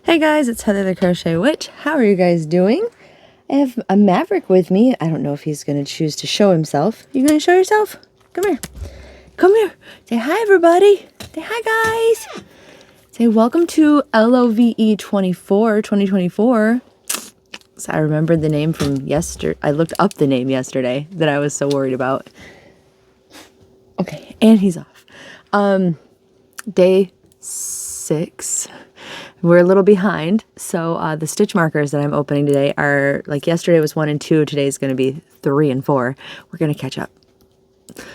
Hey guys, it's Heather the Crochet Witch. How are you guys doing? I have a Maverick with me. I don't know if he's going to choose to show himself. You going to show yourself? Come here. Come here. Say hi, everybody. Say hi, guys. Say welcome to LOVE 2024. So I remembered the name from yesterday. I looked up the name yesterday that I was so worried about. Okay, and he's off. Day 6. We're a little behind, so the stitch markers that I'm opening today are, like yesterday was 1 and 2, today's going to be 3 and 4. We're going to catch up. It's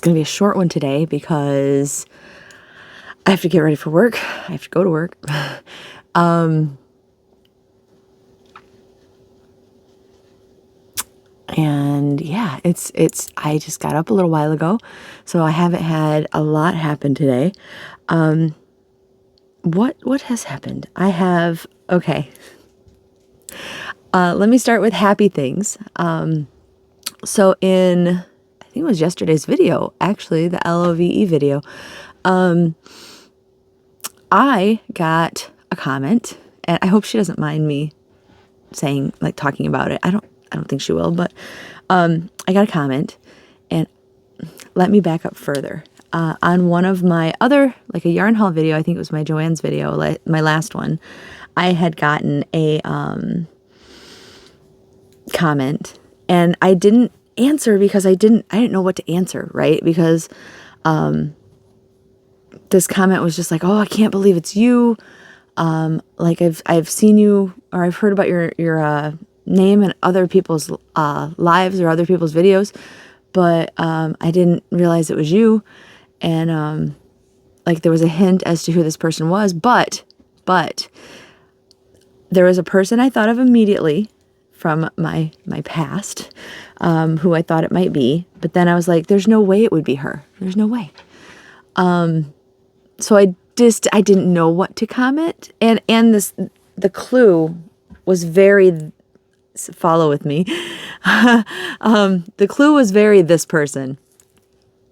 going to be a short one today because I have to get ready for work. I have to go to work. And yeah, I just got up a little while ago, so I haven't had a lot happen today. What has happened? Okay. Let me start with happy things. So in, I think it was yesterday's video, actually, the LOVE video, I got a comment, and I hope she doesn't mind me saying, like, talking about it. I don't think she will, but I got a comment, and let me back up further. On one of my other, like a yarn haul video, I think it was my Joanne's video, my last one, I had gotten a comment, and I didn't answer because I didn't know what to answer, right? Because this comment was just like, oh, I can't believe it's you. Like I've seen you, or I've heard about your name in other people's lives or other people's videos, but I didn't realize it was you. And like there was a hint as to who this person was, but there was a person I thought of immediately from my past, who I thought it might be, but then I was like, there's no way it would be her. There's no way. So I didn't know what to comment, and the clue was very, follow with me. The clue was very this person.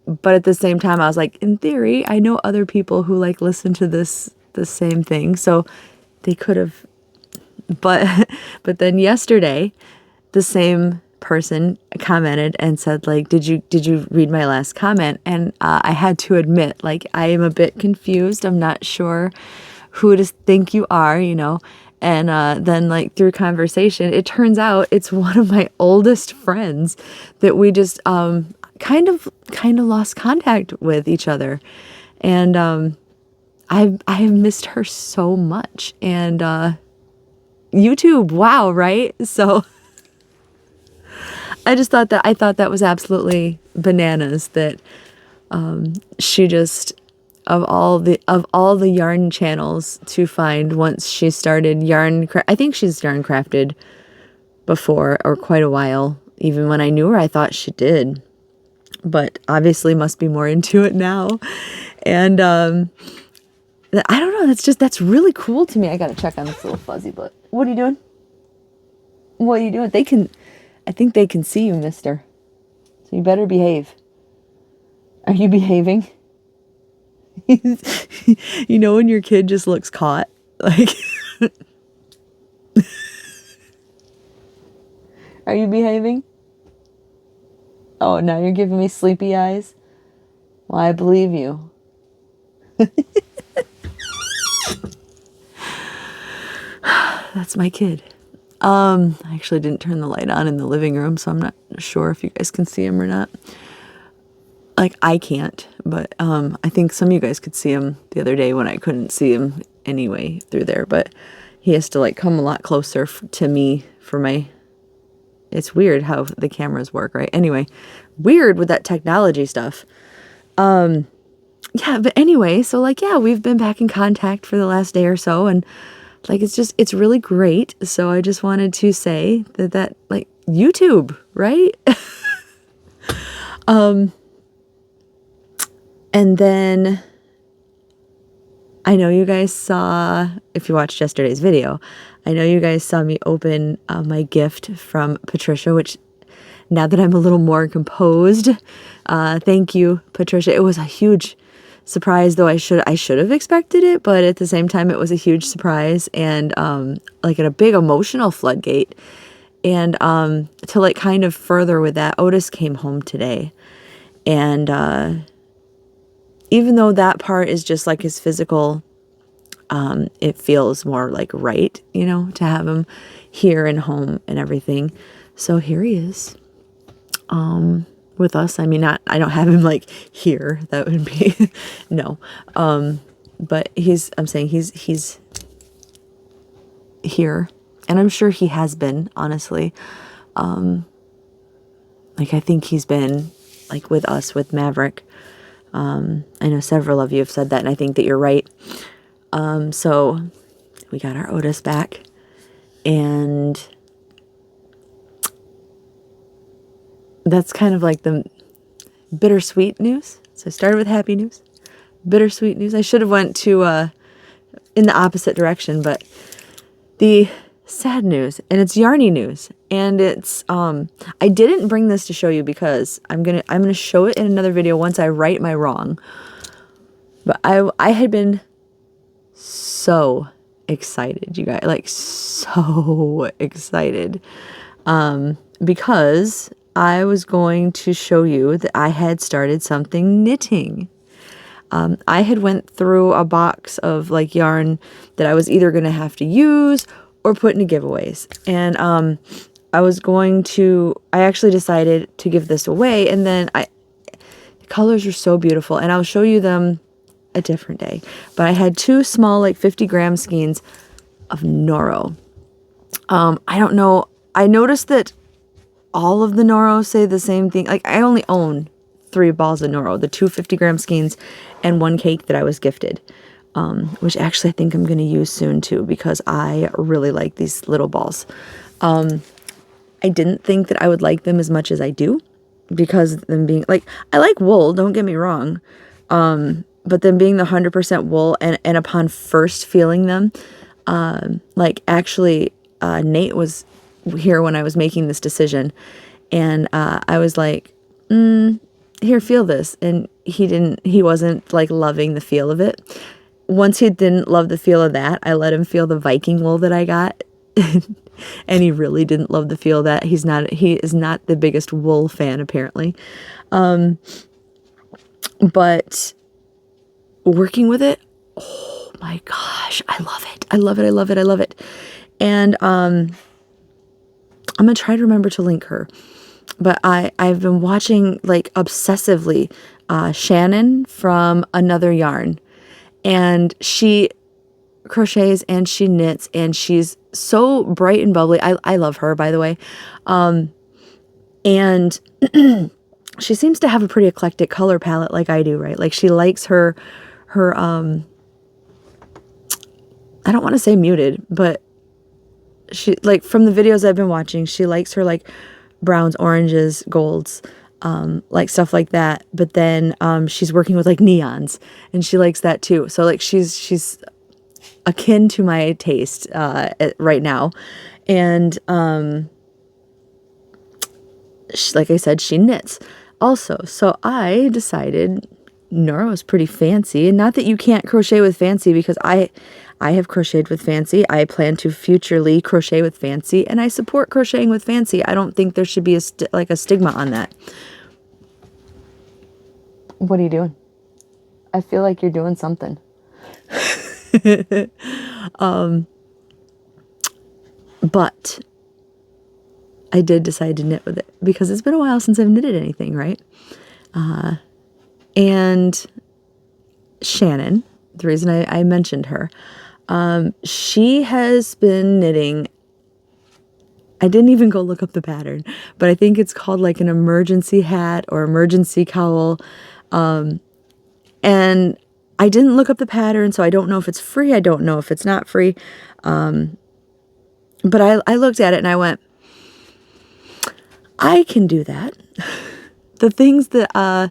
But at the same time, I was like, in theory, I know other people who like listen to the same thing, so they could have. But then yesterday, the same person commented and said, like, did you read my last comment? And I had to admit, like, I am a bit confused. I'm not sure who to think you are, you know. And then, like, through conversation, it turns out it's one of my oldest friends that we just kind of lost contact with each other, and I have missed her so much. And YouTube, wow, right? So I thought that was absolutely bananas that she just, of all the yarn channels to find, once she started I think she's yarn crafted before, or quite a while. Even when I knew her, I thought she did, but obviously must be more into it now. And I don't know, that's really cool to me. I gotta check on this little fuzzy butt. What are you doing? What are you doing? I think they can see you, mister. So you better behave. Are you behaving? You know when your kid just looks caught? Like, are you behaving? Oh, now you're giving me sleepy eyes? Well, I believe you. That's my kid. I actually didn't turn the light on in the living room, so I'm not sure if you guys can see him or not. Like, I can't, but I think some of you guys could see him the other day when I couldn't see him anyway through there. But he has to, like, come a lot closer to me for my... It's weird how the cameras work, right? Anyway, weird with that technology stuff. Yeah, but anyway, so, like, yeah, we've been back in contact for the last day or so, and, like, it's really great. So I just wanted to say that like, YouTube, right? And then I know you guys saw, if you watched yesterday's video, I know you guys saw me open my gift from Patricia, which, now that I'm a little more composed, thank you, Patricia. It was a huge surprised, though I should have expected it, but at the same time it was a huge surprise, and like at a big emotional floodgate. And to like kind of further with that, Otis came home today, and even though that part is just like his physical, it feels more like right, you know, to have him here and home and everything. So here he is, with us. I mean, I don't have him like here. That would be no. But I'm saying he's here, and I'm sure he has been, honestly. Like I think he's been like with us, with Maverick. I know several of you have said that, and I think that you're right. So we got our Otis back, and that's kind of like the bittersweet news. So I started with happy news, bittersweet news. I should have went to in the opposite direction, but the sad news, and it's yarny news, and it's I didn't bring this to show you because I'm gonna show it in another video once I right my wrong. But I had been so excited, you guys, like so excited, because I was going to show you that I had started something knitting. I had went through a box of like yarn that I was either going to have to use or put into giveaways. And I actually decided to give this away, and then the colors are so beautiful, and I'll show you them a different day. But I had 2 small like 50-gram skeins of Noro. I don't know, I noticed that all of the Noro say the same thing. Like I only own 3 balls of Noro, the 2 50-gram skeins and 1 cake that I was gifted, which actually I think I'm going to use soon too, because I really like these little balls. I didn't think that I would like them as much as I do, because them being like, I like wool, don't get me wrong, but them being the 100% wool, and upon first feeling them, like actually Nate was here when I was making this decision, and I was like, here, feel this, and he wasn't like loving the feel of it. Once he didn't love the feel of that, I let him feel the Viking wool that I got, and he really didn't love the feel of that. He is not the biggest wool fan, apparently, but working with it, oh my gosh, I love it. I love it. I love it. I love it. And I'm gonna try to remember to link her, but I've been watching like obsessively Shannon from Another Yarn, and she crochets and she knits, and she's so bright and bubbly. I love her, by the way. And she seems to have a pretty eclectic color palette like I do, right? Like she likes her I don't want to say muted, but she, like, from the videos I've been watching, she likes her like browns, oranges, golds, like stuff like that. But then she's working with like neons, and she likes that too. So like she's akin to my taste right now. And like I said, she knits also. So I decided Noro is pretty fancy, and not that you can't crochet with fancy, because I have crocheted with fancy. I plan to futurely crochet with fancy, and I support crocheting with fancy. I don't think there should be a stigma on that. What are you doing? I feel like you're doing something. But I did decide to knit with it because it's been a while since I've knitted anything, right? And Shannon, the reason I mentioned her, she has been knitting. I didn't even go look up the pattern, but I think it's called like an emergency hat or emergency cowl. And I didn't look up the pattern, so I don't know if it's free. I don't know if it's not free. But I looked at it and I went, I can do that. The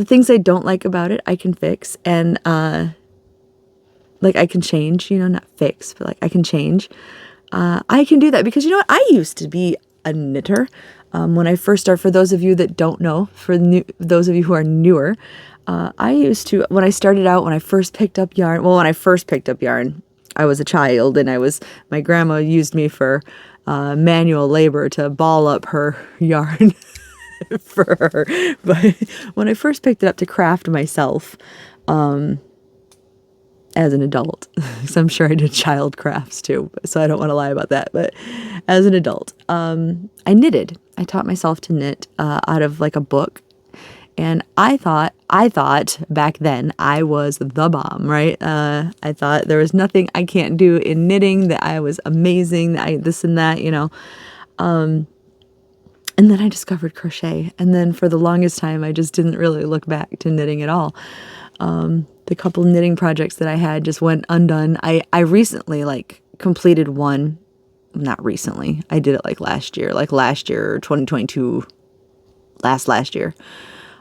things I don't like about it, I can fix. And, like I can change, not fix, but like I can change. I can do that because you know what? I used to be a knitter. When I first started, for those of you that don't know, those of you who are newer, I used to, when I started out, when I first picked up yarn, I was a child, and my grandma used me for manual labor to ball up her yarn for her. But when I first picked it up to craft myself, as an adult, because I'm sure I did child crafts too, so I don't want to lie about that, but as an adult, I knitted. I taught myself to knit out of like a book. And I thought back then I was the bomb, right? I thought there was nothing I can't do in knitting, that I was amazing, that this and that, you know. And then I discovered crochet. And then for the longest time, I just didn't really look back to knitting at all. The couple knitting projects that I had just went undone. I recently completed one, not recently. I did it last year, 2022, last year.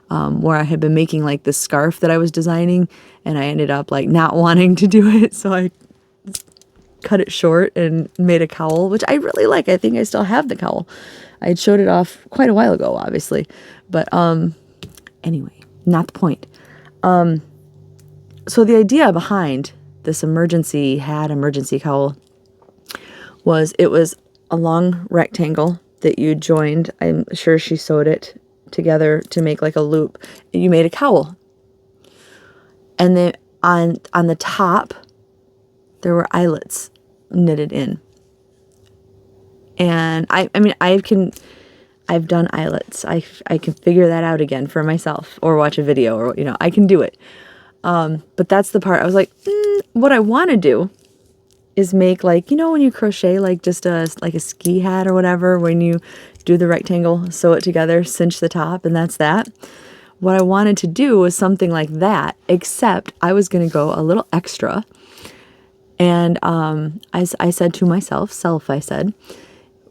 Where I had been making this scarf that I was designing, and I ended up not wanting to do it, so I cut it short and made a cowl, which I really like. I think I still have the cowl. I had showed it off quite a while ago, obviously, but anyway, not the point. So the idea behind this emergency cowl was, it was a long rectangle that you joined. I'm sure she sewed it together to make a loop. You made a cowl, and then on the top there were eyelets knitted in. And I've done eyelets. I can figure that out again for myself, or watch a video, or I can do it. But that's the part I was like, what I want to do is make when you crochet just a ski hat or whatever, when you do the rectangle, sew it together, cinch the top, and that's that. What I wanted to do was something like that, except I was going to go a little extra. And I said to myself, I said,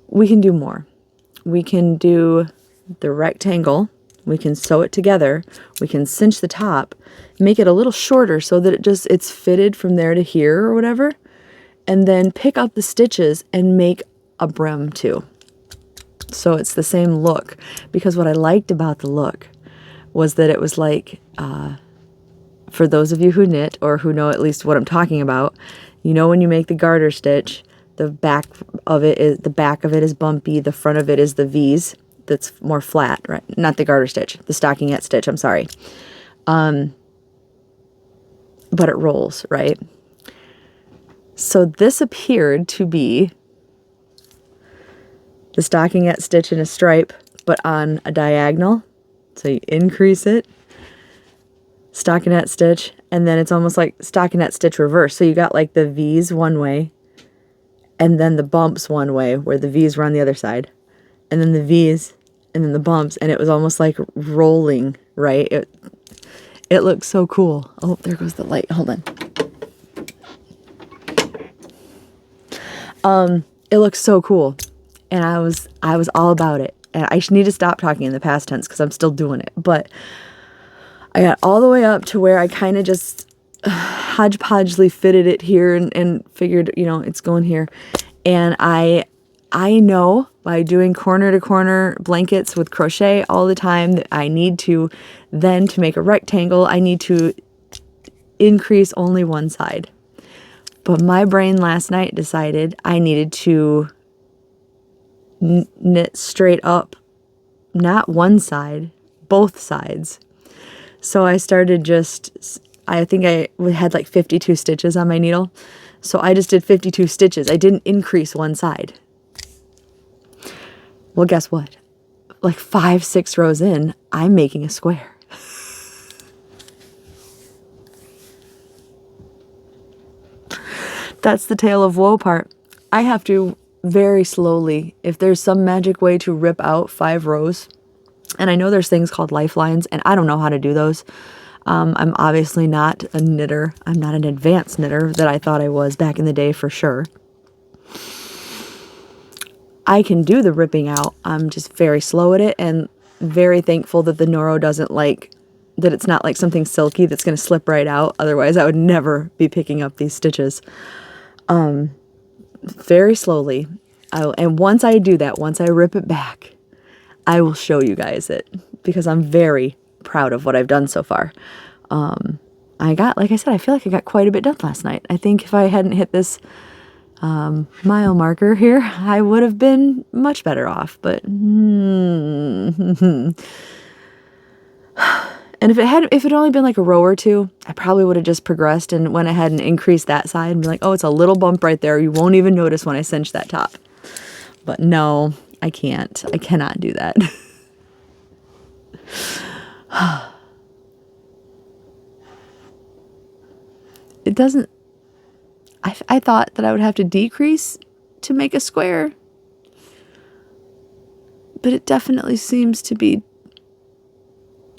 we can do more. We can do the rectangle, we can sew it together, we can cinch the top, make it a little shorter so that it's fitted from there to here or whatever, and then pick up the stitches and make a brim too. So it's the same look, because what I liked about the look was that it was for those of you who knit, or who know at least what I'm talking about, when you make the garter stitch, the back of it is bumpy, the front of it is the V's, that's more flat, right? Not the garter stitch, the stockingette stitch, I'm sorry. But it rolls, right? So this appeared to be the stockingette stitch in a stripe, but on a diagonal. So you increase it, stockinette stitch, and then it's almost like stockinette stitch reverse. So you got the V's one way, and then the bumps one way, where the V's were on the other side, and then the V's, and then the bumps, and it was almost like rolling, right? It looks so cool. Oh, there goes the light. Hold on. It looks so cool, and I was all about it. And I need to stop talking in the past tense because I'm still doing it. But I got all the way up to where I kind of just hodgepodgely fitted it here and figured, it's going here. And I know by doing corner to corner blankets with crochet all the time that I need to make a rectangle, I need to increase only one side. But my brain last night decided I needed to knit straight up, not one side, both sides. So I started I think I had 52 stitches on my needle. So I just did 52 stitches. I didn't increase one side. Well, guess what? 5-6 rows in, I'm making a square. That's the tale of woe part. I have to very slowly, if there's some magic way to rip out 5 rows, and I know there's things called lifelines, and I don't know how to do those. I'm obviously not a knitter. I'm not an advanced knitter that I thought I was back in the day, for sure. I can do the ripping out. I'm just very slow at it, and very thankful that the Noro doesn't that it's not something silky that's going to slip right out. Otherwise, I would never be picking up these stitches. Very slowly. And once I do that, once I rip it back, I will show you guys it because I'm very proud of what I've done so far. Like I said, I feel like I got quite a bit done last night. I think if I hadn't hit this mile marker here, I would have been much better off. But and if it had only been like a row or two, I probably would have just progressed and went ahead and increased that side and be like, oh, it's a little bump right there. You won't even notice when I cinch that top. But no, I can't. I cannot do that. It doesn't. I thought that I would have to decrease to make a square, but it definitely seems to be,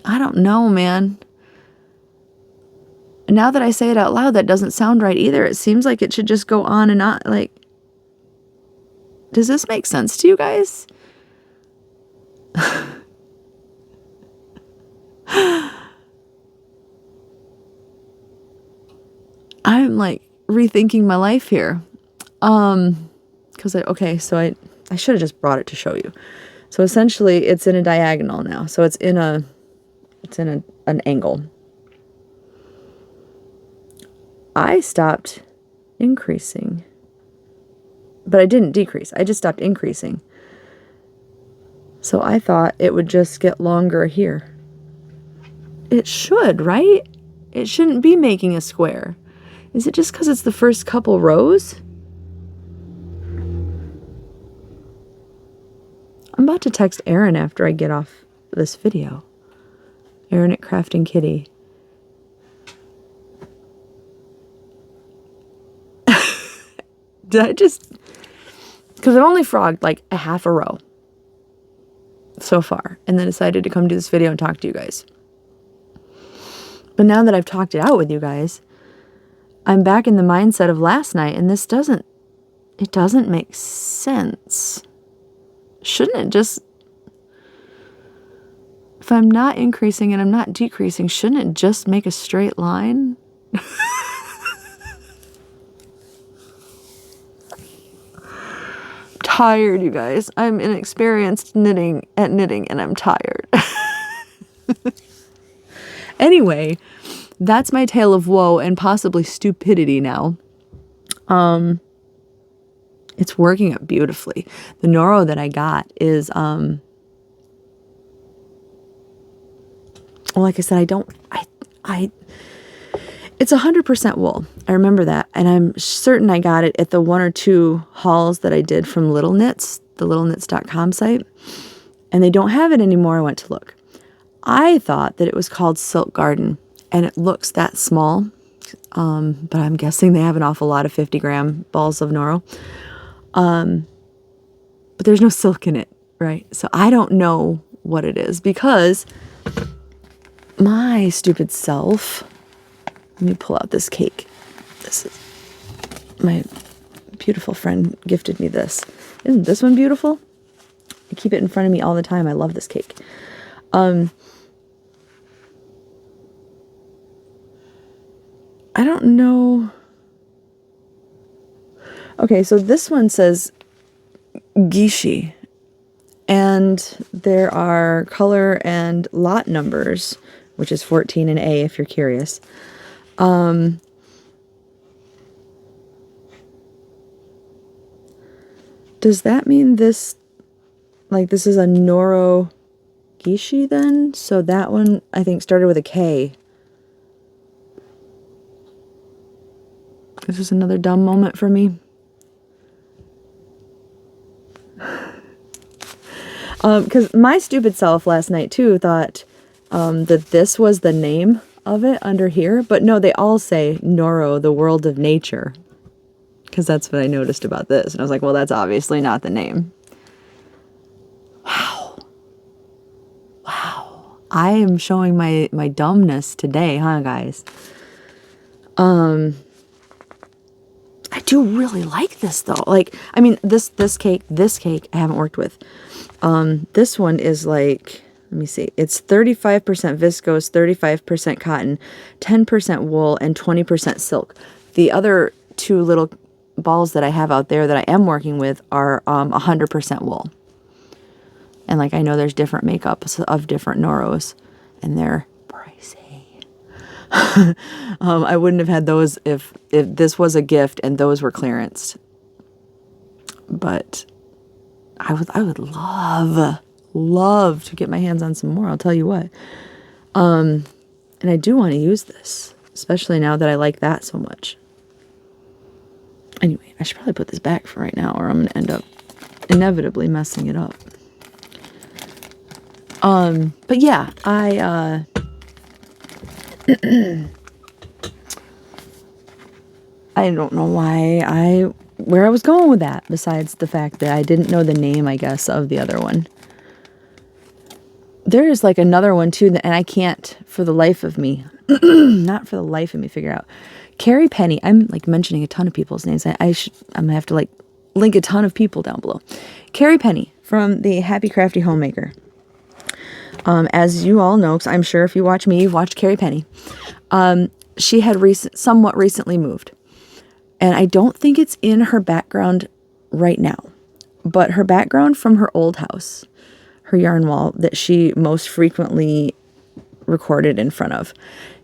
I don't know, man. Now that I say it out loud, that doesn't sound right either. It seems like it should just go on and on. Like, does this make sense to you guys? I'm like rethinking my life here. Because I should have just brought it to show you. So essentially it's in a diagonal now. So it's in an angle. I stopped increasing. But I didn't decrease. I just stopped increasing. So I thought it would just get longer here. It should, right? It shouldn't be making a square. Is it just because it's the first couple rows? I'm about to text Erin after I get off this video. Erin at Crafting Kitty. Did I just... Because I've only frogged like a half a row so far. And then decided to come do this video and talk to you guys. But now that I've talked it out with you guys, I'm back in the mindset of last night, and it doesn't make sense. Shouldn't it just, if I'm not increasing and I'm not decreasing, shouldn't it just make a straight line? Tired, you guys. I'm inexperienced knitting, and I'm tired. Anyway, that's my tale of woe and possibly stupidity now. It's working out beautifully. The Noro that I got is, well, like I said, it's 100% wool. I remember that. And I'm certain I got it at the 1 or 2 hauls that I did from Little Knits, the littleknits.com site. And they don't have it anymore. I went to look. I thought that it was called Silk Garden, and it looks that small. But I'm guessing they have an awful lot of 50-gram balls of Noro. But there's no silk in it, right? So I don't know what it is because my stupid self... Let me pull out this cake. This is my beautiful friend gifted me this. Isn't this one beautiful? I keep it in front of me all the time. I love this cake. I don't know. Okay, so this one says Gishi. And there are color and lot numbers, which is 14 and A if you're curious. Does that mean this, like this is a Noro Gishi then? So that one, I think, started with a K. This is another dumb moment for me. Because my stupid self last night too thought that this was the name of it under here, but no, they all say Noro, the world of nature, because that's what I noticed about this, and I was like, well, that's obviously not the name. Wow, I am showing my dumbness today, huh, guys? I do really like this though. Like, I mean, this cake I haven't worked with. This one is like, let me see. It's 35% viscose, 35% cotton, 10% wool, and 20% silk. The other 2 little balls that I have out there that I am working with are 100% wool. And like, I know there's different makeups of different Noros, and they're pricey. I wouldn't have had those if this was a gift and those were clearanced. But I would love to get my hands on some more. I'll tell you what. And I do want to use this, especially now that I like that so much. Anyway, I should probably put this back for right now, or I'm going to end up inevitably messing it up. But yeah, I don't know where I was going with that, besides the fact that I didn't know the name, I guess, of the other one. There is like another one too, and I can't for the life of me, not for the life of me, figure out. Carrie Penny. I'm like mentioning a ton of people's names. I'm gonna have to like link a ton of people down below. Carrie Penny from the Happy Crafty Homemaker. As you all know, because I'm sure if you watch me, you've watched Carrie Penny. She had somewhat recently moved. And I don't think it's in her background right now. But her background from her old house, her yarn wall that she most frequently recorded in front of.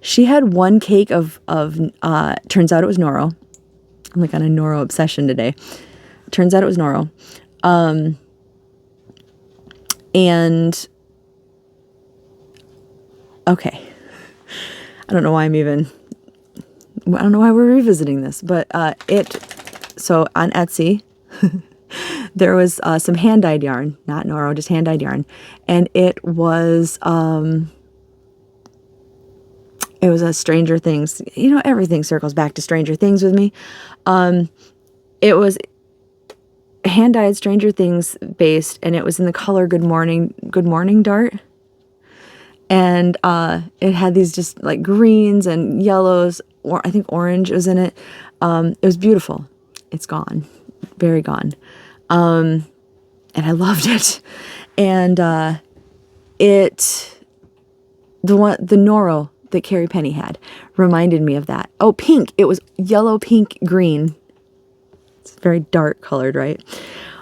She had one cake of turns out it was Noro. I'm like on a Noro obsession today. Turns out it was Noro. And okay. I don't know why we're revisiting this, but so on Etsy, there was some hand-dyed yarn, not Noro, just hand-dyed yarn, and it was a Stranger Things. You know, everything circles back to Stranger Things with me. It was hand-dyed Stranger Things based, and it was in the color Good Morning Dart. And it had these just like greens and yellows, or I think orange was in it. It was beautiful. It's gone, very gone. And I loved it. And the Noro that Carrie Penny had reminded me of that. Oh, pink. It was yellow, pink, green. It's very dark colored, right?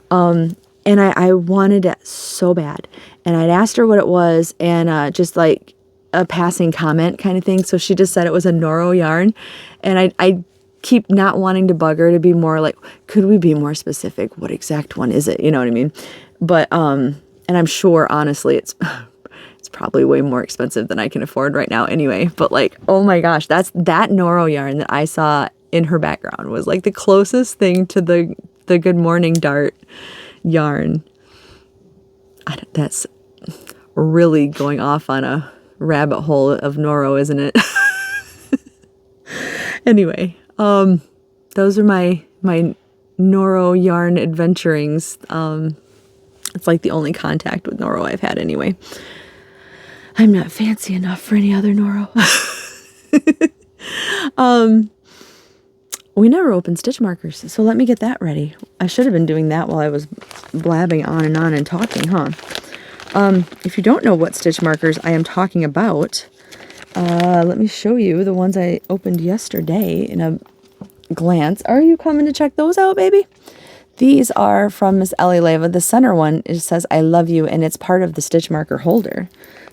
And I wanted it so bad. And I'd asked her what it was, and just like a passing comment kind of thing. So she just said it was a Noro yarn. And I keep not wanting to bug her to be more like, could we be more specific? What exact one is it? You know what I mean? But, and I'm sure, honestly, it's probably way more expensive than I can afford right now anyway. But like, oh my gosh, that Noro yarn that I saw in her background was like the closest thing to the Good Morning Dart yarn. That's really going off on a rabbit hole of Noro, isn't it? Anyway, those are my Noro yarn adventurings. It's like the only contact with Noro I've had anyway. I'm not fancy enough for any other Noro. We never opened stitch markers, so let me get that ready. I should have been doing that while I was blabbing on and talking, huh? If you don't know what stitch markers I am talking about, let me show you the ones I opened yesterday in a glance. Are you coming to check those out, baby? These are from Miss Ellie Leva. The center one, it says, I love you, and it's part of the stitch marker holder.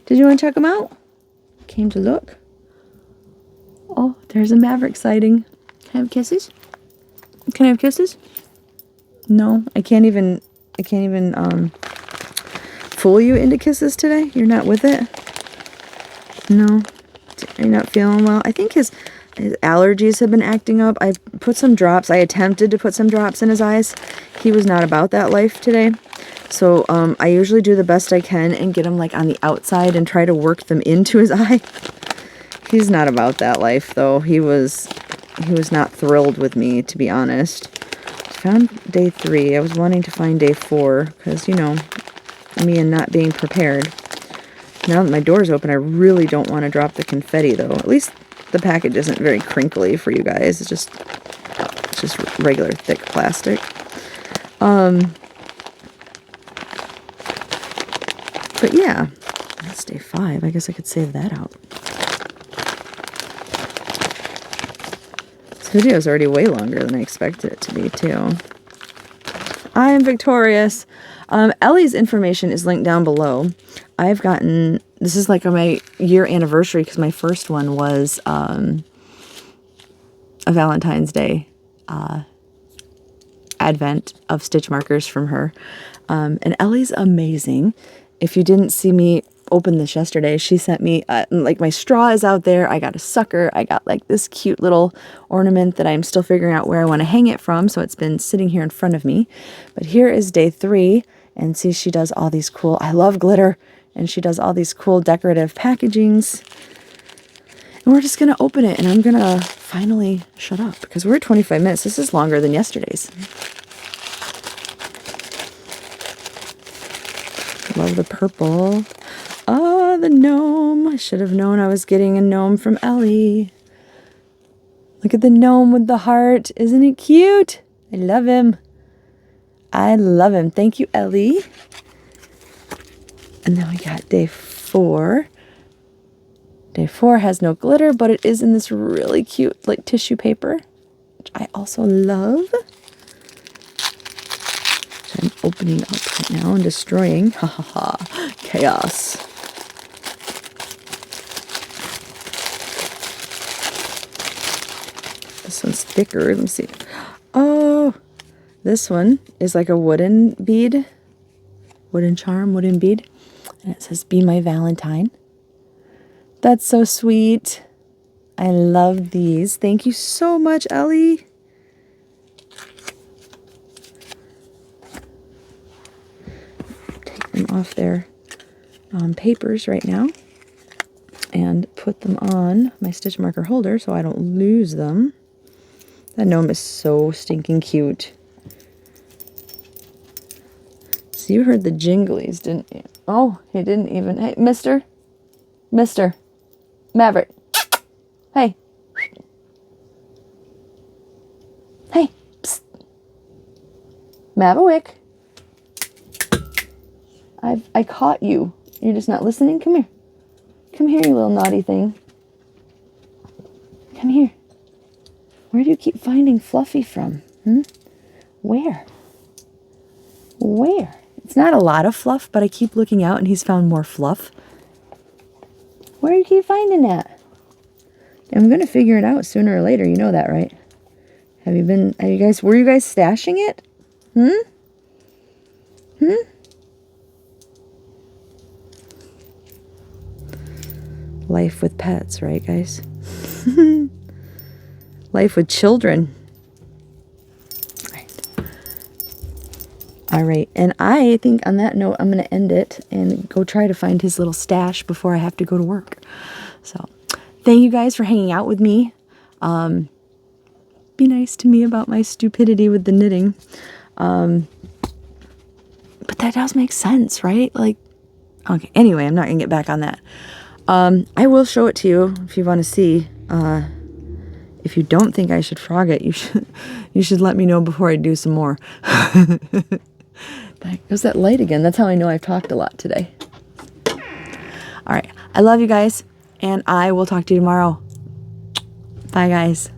Did you want to check them out? Came to look. Oh, there's a Maverick sighting. Can I have kisses? Can I have kisses? No, I can't even fool you into kisses today. You're not with it? No, you're not feeling well. I think his allergies have been acting up. I put some drops. I attempted to put some drops in his eyes. He was not about that life today. So I usually do the best I can and get him like on the outside and try to work them into his eye. He's not about that life though. He was not thrilled with me, to be honest. I found day 3. I was wanting to find day 4 because, you know, me and not being prepared. Now that my door's open, I really don't want to drop the confetti, though. At least the package isn't very crinkly for you guys. It's just regular thick plastic. But yeah, that's day 5. I guess I could save that out. This video is already way longer than I expected it to be, too. I am victorious. Ellie's information is linked down below. I've gotten, this is like my year anniversary because my first one was a Valentine's Day advent of stitch markers from her. And Ellie's amazing. If you didn't see me open this yesterday, she sent me, like my straw is out there. I got a sucker. I got like this cute little ornament that I'm still figuring out where I want to hang it from. So it's been sitting here in front of me. But here is day 3. And see, she does all these cool, I love glitter. And she does all these cool decorative packagings. And we're just going to open it. And I'm going to finally shut up because we're at 25 minutes. This is longer than yesterday's. Love the purple. Oh, the gnome. I should have known I was getting a gnome from Ellie. Look at the gnome with the heart. Isn't it cute? I love him. I love him. Thank you, Ellie. And then we got day 4. Day 4 has no glitter, but it is in this really cute like tissue paper, which I also love. Which I'm opening up right now and destroying. Ha ha ha. Chaos. This one's thicker. Let me see. Oh, this one is like a wooden bead. Wooden charm, wooden bead. And it says, "Be my Valentine." That's so sweet. I love these. Thank you so much, Ellie. Take them off their papers right now and put them on my stitch marker holder so I don't lose them. That gnome is so stinking cute. So you heard the jinglies, didn't you? Oh, he didn't even. Hey, Mister Maverick. Hey. Hey. Psst. Maverick. I caught you. You're just not listening? Come here. Come here, you little naughty thing. Come here. Where do you keep finding Fluffy from? Where? Where? It's not a lot of fluff, but I keep looking out and he's found more fluff. Where do you keep finding that? I'm going to figure it out sooner or later. You know that, right? Were you guys stashing it? Life with pets, right, guys? Life with children. All right, and I think on that note, I'm going to end it and go try to find his little stash before I have to go to work. So, thank you guys for hanging out with me. Be nice to me about my stupidity with the knitting. But that does make sense, right? Like, okay, anyway, I'm not going to get back on that. I will show it to you if you want to see. If you don't think I should frog it, you should let me know before I do some more. There's that light again. That's how I know I've talked a lot today. All right. I love you guys, and I will talk to you tomorrow. Bye, guys.